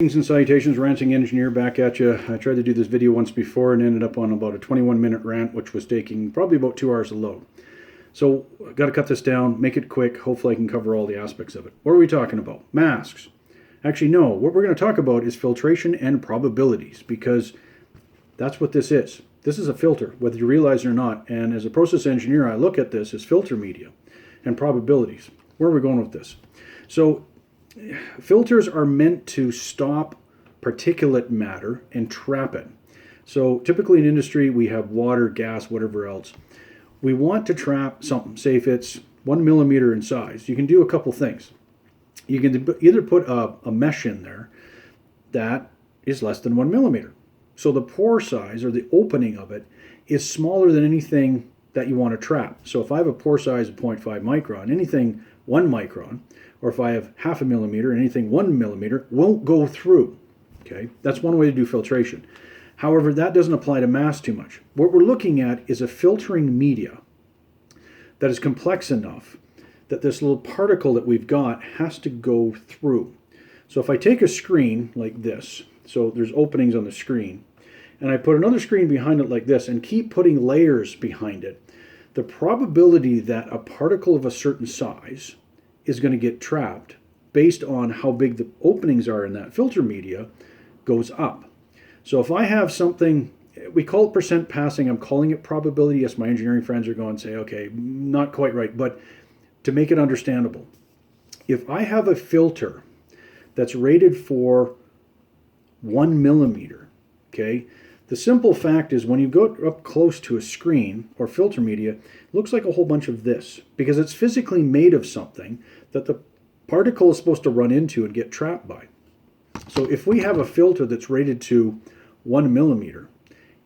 Greetings and salutations, ranting engineer back at you. I tried to do this video once before and ended up on about a 21-minute rant, which was taking probably about 2 hours to load. So I've got to cut this down, make it quick. Hopefully I can cover all the aspects of it. What are we talking about? Masks. Actually, no. What we're going to talk about is filtration and probabilities, because that's what this is. This is a filter, whether you realize it or not. And as a process engineer, I look at this as filter media and probabilities. Where are we going with this? So filters are meant to stop particulate matter and trap it. So typically in industry, we have water, gas, whatever else. We want to trap something. Say if it's 1 millimeter in size, you can do a couple things. You can either put a mesh in there that is less than 1 millimeter. So the pore size or the opening of it is smaller than anything that you want to trap. So if I have a pore size of 0.5 micron, anything 1 micron, or if I have half a millimeter, anything 1 millimeter won't go through. Okay, that's one way to do filtration. However, that doesn't apply to mass too much. What we're looking at is a filtering media that is complex enough that this little particle that we've got has to go through. So if I take a screen like this, so there's openings on the screen, and I put another screen behind it like this and keep putting layers behind it, the probability that a particle of a certain size is going to get trapped based on how big the openings are in that filter media goes up. So if I have something, we call it percent passing, I'm calling it probability. Yes, my engineering friends are going to say, okay, not quite right, but to make it understandable, if I have a filter that's rated for 1 millimeter, okay, the simple fact is when you go up close to a screen or filter media, it looks like a whole bunch of this because it's physically made of something that the particle is supposed to run into and get trapped by. So if we have a filter that's rated to 1 millimeter,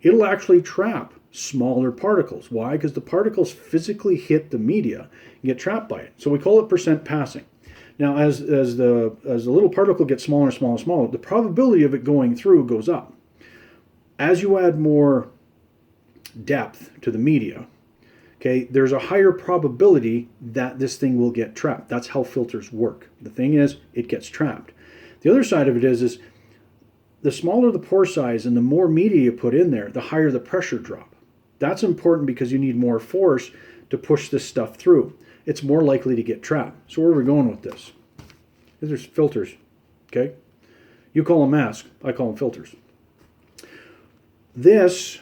it'll actually trap smaller particles. Why? Because the particles physically hit the media and get trapped by it. So we call it percent passing. Now as the little particle gets smaller and smaller and smaller, the probability of it going through goes up. As you add more depth to the media, okay, there's a higher probability that this thing will get trapped. That's how filters work. The thing is, it gets trapped. The other side of it is the smaller the pore size and the more media you put in there, the higher the pressure drop. That's important because you need more force to push this stuff through. It's more likely to get trapped. So where are we going with this? These are filters, okay? You call them masks, I call them filters. This,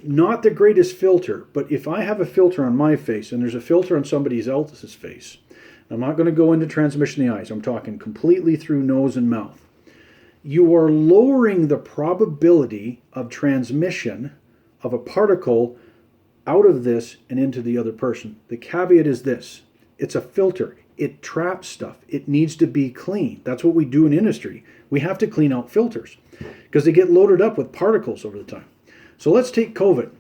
not the greatest filter, but if I have a filter on my face and there's a filter on somebody else's face, I'm not going to go into transmission in the eyes, I'm talking completely through nose and mouth. You are lowering the probability of transmission of a particle out of this and into the other person. The caveat is this: it's a filter. It traps stuff. It needs to be clean. That's what we do in industry. We have to clean out filters because they get loaded up with particles over the time. So let's take COVID.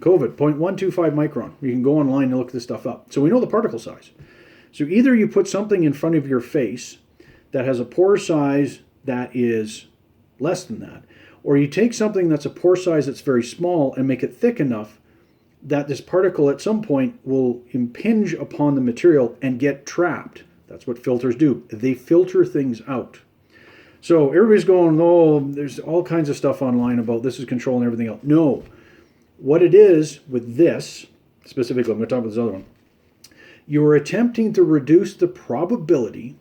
COVID, 0.125 micron. You can go online and look this stuff up. So we know the particle size. So either you put something in front of your face that has a pore size that is less than that, or you take something that's a pore size that's very small and make it thick enough that this particle at some point will impinge upon the material and get trapped. That's what filters do. They filter things out. So everybody's going, oh, there's all kinds of stuff online about this is control and everything else. No. What it is with this, specifically, I'm going to talk about this other one, you are attempting to reduce the probability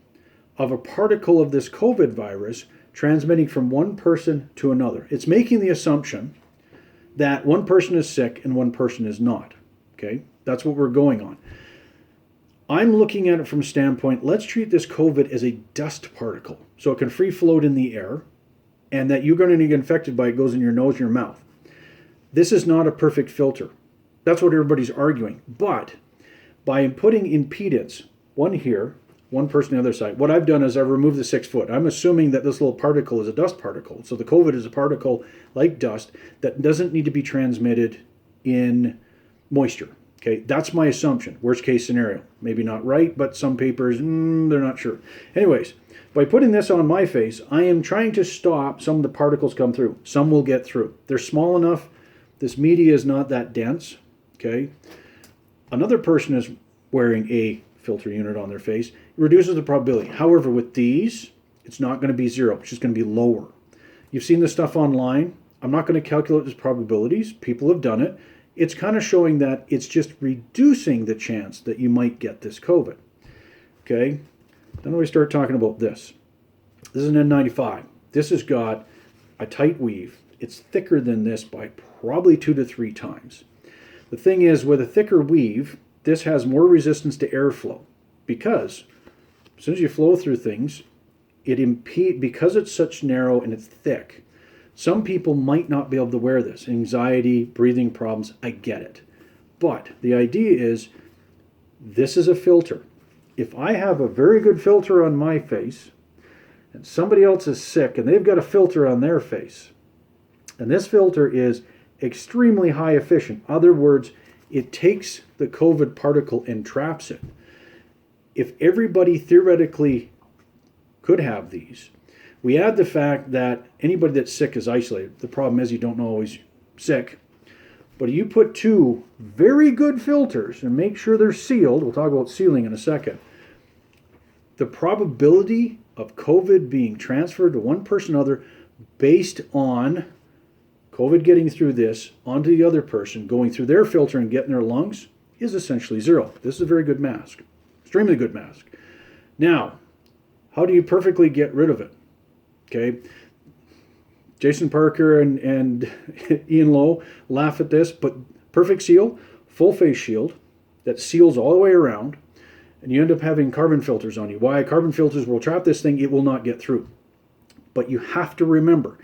of a particle of this COVID virus transmitting from one person to another. It's making the assumption that one person is sick and one person is not. Okay, that's what we're going on. I'm looking at it from a standpoint, let's treat this COVID as a dust particle. So it can free float in the air, and that you're going to get infected by it goes in your nose and your mouth. This is not a perfect filter. That's what everybody's arguing. But by putting impedance, one here, one person on the other side, what I've done is I've removed the 6 foot. I'm assuming that this little particle is a dust particle. So the COVID is a particle like dust that doesn't need to be transmitted in moisture. Okay, that's my assumption. Worst case scenario. Maybe not right, but some papers, they're not sure. Anyways, by putting this on my face, I am trying to stop some of the particles come through. Some will get through. They're small enough. This media is not that dense. Okay. Another person is wearing a filter unit on their face, it reduces the probability. However, with these, It's not going to be zero. It's just going to be lower. You've seen this stuff online. I'm not going to calculate these probabilities. People have done it. It's kind of showing that it's just reducing the chance that you might get this COVID. Okay? Then we start talking about this. This is an N95. This has got a tight weave. It's thicker than this by probably 2 to 3 times. The thing is, with a thicker weave, this has more resistance to airflow because as soon as you flow through things, because it's such narrow and it's thick, some people might not be able to wear this. Anxiety, breathing problems, I get it. But the idea is, this is a filter. If I have a very good filter on my face, and somebody else is sick and they've got a filter on their face, and this filter is extremely high efficient. In other words, it takes the COVID particle and traps it. If everybody theoretically could have these, we add the fact that anybody that's sick is isolated. The problem is you don't know always sick. But you put 2 very good filters and make sure they're sealed. We'll talk about sealing in a second. The probability of COVID being transferred to one person or other based on COVID getting through this onto the other person, going through their filter and getting their lungs, is essentially zero. This is a very good mask. Extremely good mask. Now, how do you perfectly get rid of it? Okay. Jason Parker and Ian Lowe laugh at this, but perfect seal, full face shield that seals all the way around, and you end up having carbon filters on you. Why? Carbon filters will trap this thing, it will not get through. But you have to remember,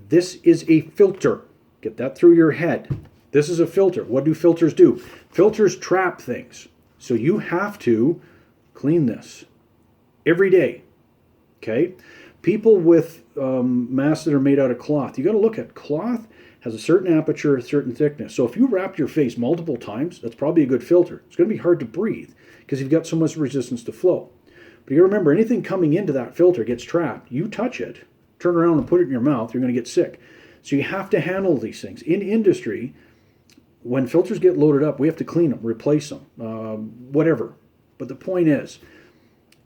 this is a filter. Get that through your head. This is a filter. What do filters do? Filters trap things. So you have to clean this every day. Okay? People with masks that are made out of cloth, you got to look at cloth has a certain aperture, a certain thickness. So if you wrap your face multiple times, that's probably a good filter. It's going to be hard to breathe because you've got so much resistance to flow. But you remember, anything coming into that filter gets trapped. You touch it, turn around and put it in your mouth, you're going to get sick. So you have to handle these things. In industry, when filters get loaded up, we have to clean them, replace them, whatever. But the point is,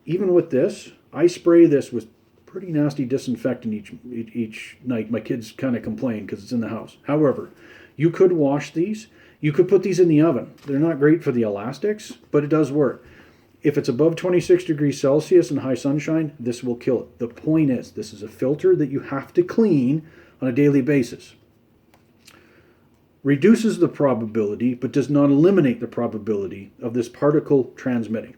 even with this, I spray this with pretty nasty disinfectant each night. My kids kind of complain because it's in the house. However, you could wash these. You could put these in the oven. They're not great for the elastics, but it does work. If it's above 26 degrees Celsius and high sunshine, this will kill it. The point is, this is a filter that you have to clean on a daily basis. Reduces the probability, but does not eliminate the probability of this particle transmitting.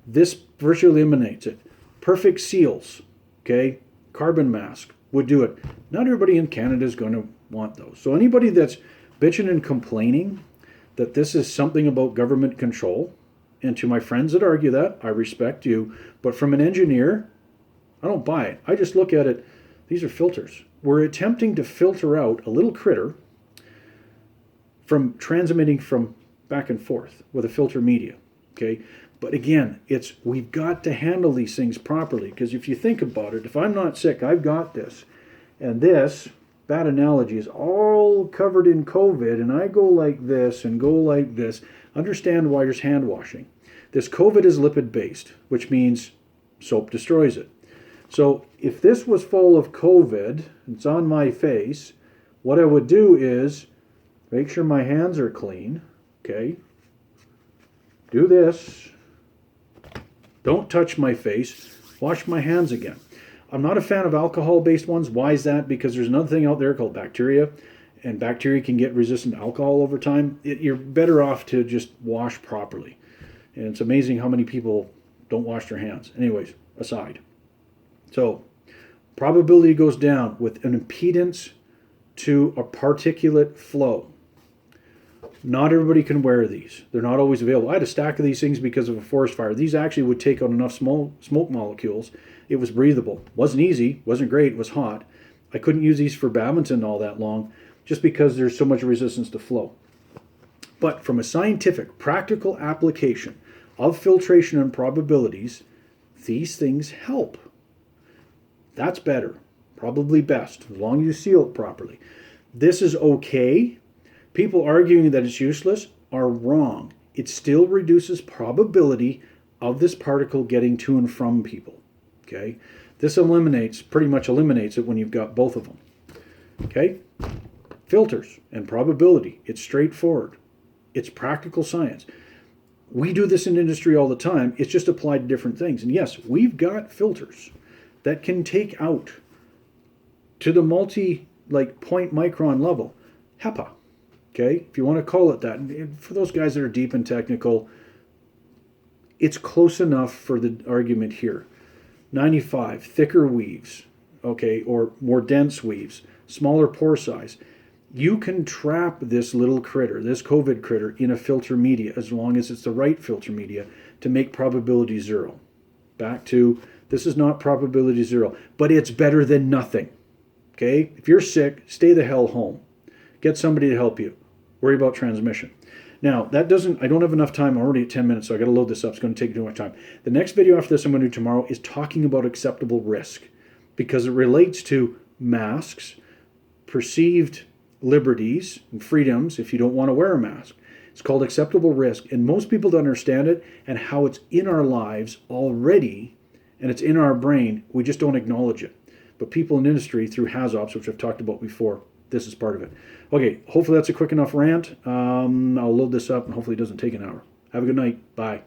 This virtually eliminates it. Perfect seals, okay, carbon mask would do it. Not everybody in Canada is going to want those. So anybody that's bitching and complaining that this is something about government control, and to my friends that argue that, I respect you, but from an engineer, I don't buy it. I just look at it, these are filters. We're attempting to filter out a little critter from transmitting from back and forth with a filter media, okay? But again, we've got to handle these things properly, because if you think about it, if I'm not sick, I've got this, and this, bad analogy, is all covered in COVID, and I go like this and go like this, understand why there's hand washing. This COVID is lipid-based, which means soap destroys it. So if this was full of COVID, it's on my face, what I would do is make sure my hands are clean, okay? Do this. Don't touch my face. Wash my hands again. I'm not a fan of alcohol-based ones. Why is that? Because there's another thing out there called bacteria, and bacteria can get resistant to alcohol over time. You're better off to just wash properly. And it's amazing how many people don't wash their hands. Anyways, aside. So, probability goes down with an impedance to a particulate flow. Not everybody can wear these. They're not always available. I had a stack of these things because of a forest fire. These actually would take out enough smoke molecules. It was breathable. Wasn't easy. Wasn't great. It was hot. I couldn't use these for badminton all that long just because there's so much resistance to flow. But from a scientific, practical application of filtration and probabilities, these things help. That's better. Probably best, as long as you seal it properly. This is okay. People arguing that it's useless are wrong. It still reduces probability of this particle getting to and from people. Okay? This pretty much eliminates it when you've got both of them. Okay? Filters and probability. It's straightforward. It's practical science. We do this in industry all the time. It's just applied to different things. And yes, we've got filters that can take out to the point micron level HEPA. Okay? If you want to call it that. And for those guys that are deep and technical, it's close enough for the argument here. 95, thicker weaves, okay, or more dense weaves, smaller pore size. You can trap this little critter, this COVID critter, in a filter media as long as it's the right filter media to make probability zero. Back to, this is not probability zero, but it's better than nothing. Okay? If you're sick, stay the hell home. Get somebody to help you. Worry about transmission. Now, I don't have enough time. I'm already at 10 minutes, so I got to load this up. It's going to take too much time. The next video after this I'm going to do tomorrow is talking about acceptable risk, because it relates to masks, perceived liberties and freedoms if you don't want to wear a mask. It's called acceptable risk, and most people don't understand it and how it's in our lives already, and it's in our brain. We just don't acknowledge it. But people in industry, through HAZOPs, which I've talked about before, this is part of it. Okay, hopefully that's a quick enough rant. I'll load this up, and hopefully it doesn't take an hour. Have a good night. Bye.